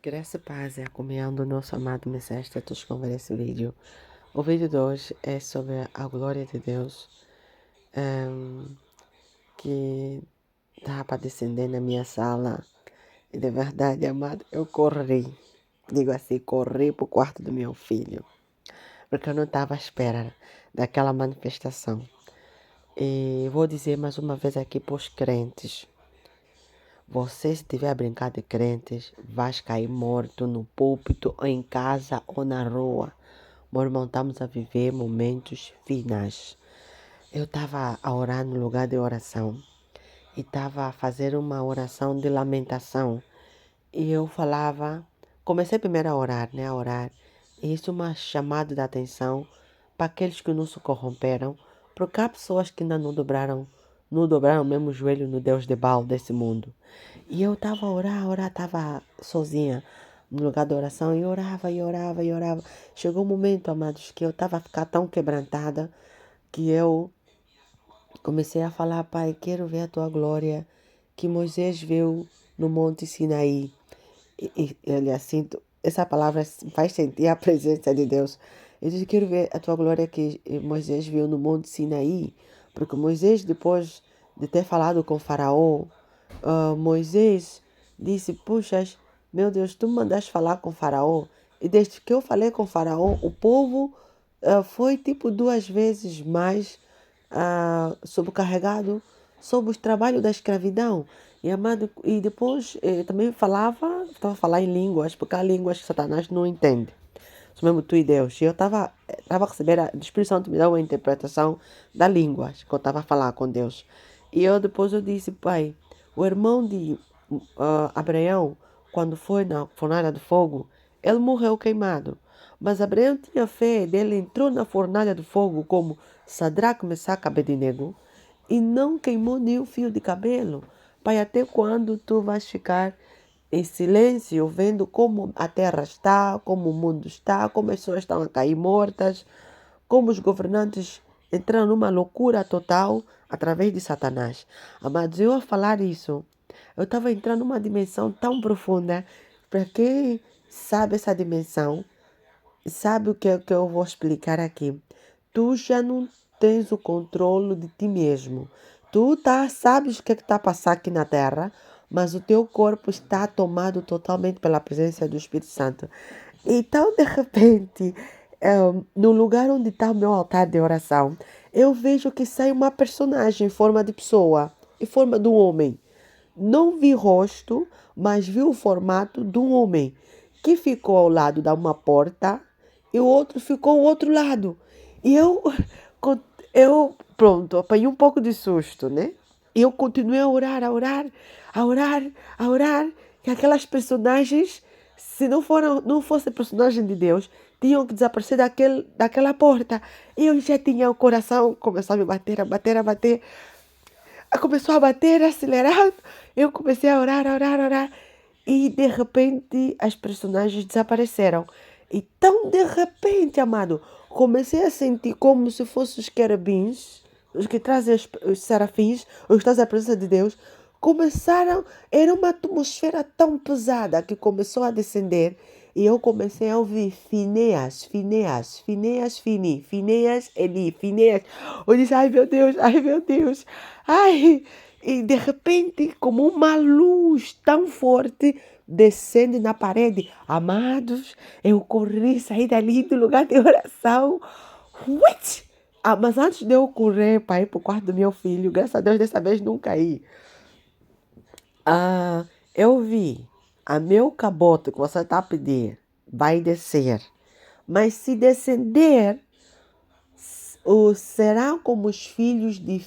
Graça e paz é a comunhão do nosso amado Messias todos com esse vídeo. O vídeo de hoje é sobre a glória de Deus que está para descender na minha sala. E de verdade, amado, eu corri. Digo assim, corri para o quarto do meu filho. Porque eu não estava à espera daquela manifestação. E vou dizer mais uma vez aqui para os crentes. Você, se estiver a brincar de crentes, vai cair morto no púlpito, ou em casa, ou na rua. Meu irmão, estamos a viver momentos finais. Eu estava a orar no lugar de oração. E estava a fazer uma oração de lamentação. E eu falava, comecei primeiro a orar, né? A orar. E isso é uma chamada de atenção para aqueles que não se corromperam. Porque há pessoas que ainda não dobraram mesmo o joelho no Deus de Baal desse mundo. E eu estava a orar, estava sozinha no lugar de oração e orava, e orava, e orava. Chegou um momento, amados, que eu estava a ficar tão quebrantada que eu comecei a falar, Pai, quero ver a tua glória que Moisés viu no Monte Sinaí. E ele assim, essa palavra faz sentir a presença de Deus. Eu disse, quero ver a tua glória que Moisés viu no Monte Sinaí. Porque Moisés, depois de ter falado com Faraó, Moisés disse, puxas, meu Deus, tu me mandaste falar com Faraó. E desde que eu falei com Faraó, o povo foi tipo 2 vezes mais sobrecarregado sobre os trabalhos da escravidão. E, amado, e depois também estava a falar em línguas, porque há línguas que Satanás não entende. Só mesmo tu e Deus. E eu estava a receber, o Espírito Santo me deu uma interpretação da língua que eu estava a falar com Deus. E depois eu disse, Pai, o irmão de Abraão, quando foi na fornalha de fogo, ele morreu queimado. Mas Abraão tinha fé, ele entrou na fornalha de fogo como Sadraque, Mesaque e Abednego e não queimou nenhum fio de cabelo. Pai, até quando tu vais ficar em silêncio, vendo como a terra está, como o mundo está, como as pessoas estão a cair mortas, como os governantes entraram numa loucura total através de Satanás. Amados, eu a falar isso, eu estava entrando numa dimensão tão profunda. Para quem sabe essa dimensão, sabe o que eu vou explicar aqui. Tu já não tens o controle de ti mesmo. Tu sabes o que está a passar aqui na terra, mas o teu corpo está tomado totalmente pela presença do Espírito Santo. Então, de repente, no lugar onde está o meu altar de oração, eu vejo que sai uma personagem em forma de pessoa, em forma de um homem. Não vi rosto, mas vi o formato de um homem que ficou ao lado de uma porta e o outro ficou ao outro lado. E pronto, apanhei um pouco de susto, né? E eu continuei a orar, a orar, a orar, a orar. E aquelas personagens, se não fossem personagem de Deus, tinham que desaparecer daquela porta. E eu já tinha o coração, começou a me bater, a bater, a bater. Começou a bater, acelerado. Eu comecei a orar, a orar, a orar. E de repente as personagens desapareceram. E tão de repente, amado, comecei a sentir como se fossem os querubins, os que trazem os serafins, os que trazem a presença de Deus. Era uma atmosfera tão pesada que começou a descender. E eu comecei a ouvir Fineas, Fineas, Fineas, Fini, Fineas, Eli, Fineas. Eu disse, ai meu Deus, ai meu Deus. Ai, e de repente, como uma luz tão forte descendo na parede. Amados, eu corri, saí dali do lugar de oração. What? Mas antes de eu correr para ir para o quarto do meu filho, graças a Deus dessa vez não caí. Eu vi a meu cabote que você está a pedir vai descer. Mas se descender, serão como os filhos de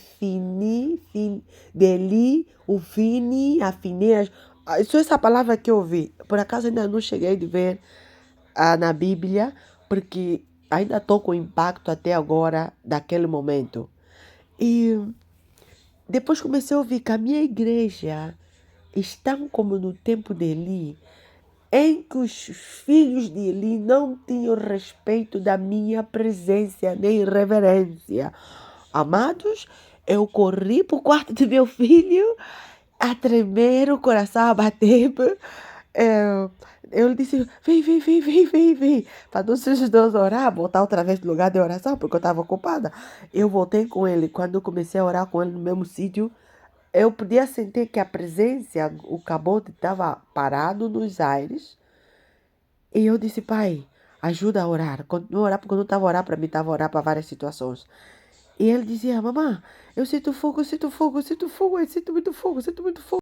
de Eli, o Fini, a Fineas. Isso é essa palavra que eu vi. Por acaso ainda não cheguei a ver na Bíblia, porque ainda estou com o impacto até agora daquele momento. E depois comecei a ouvir que a minha igreja está como no tempo de Eli, em que os filhos de Eli não tinham respeito da minha presença nem reverência. Amados, eu corri para o quarto do meu filho, a tremer, o coração a bater. é, eu disse, vem. Para nós os dois orar, voltar outra vez no lugar de oração, porque eu estava ocupada. Eu voltei com ele. Quando eu comecei a orar com ele no mesmo sítio, eu podia sentir que a presença, o cabote estava parado nos aires. E eu disse, pai, ajuda a orar. Continua a orar, porque eu não estava a orar para mim, estava a orar para várias situações. E ele dizia, mamãe, eu sinto fogo, eu sinto fogo, eu sinto fogo, eu sinto muito fogo, eu sinto muito fogo.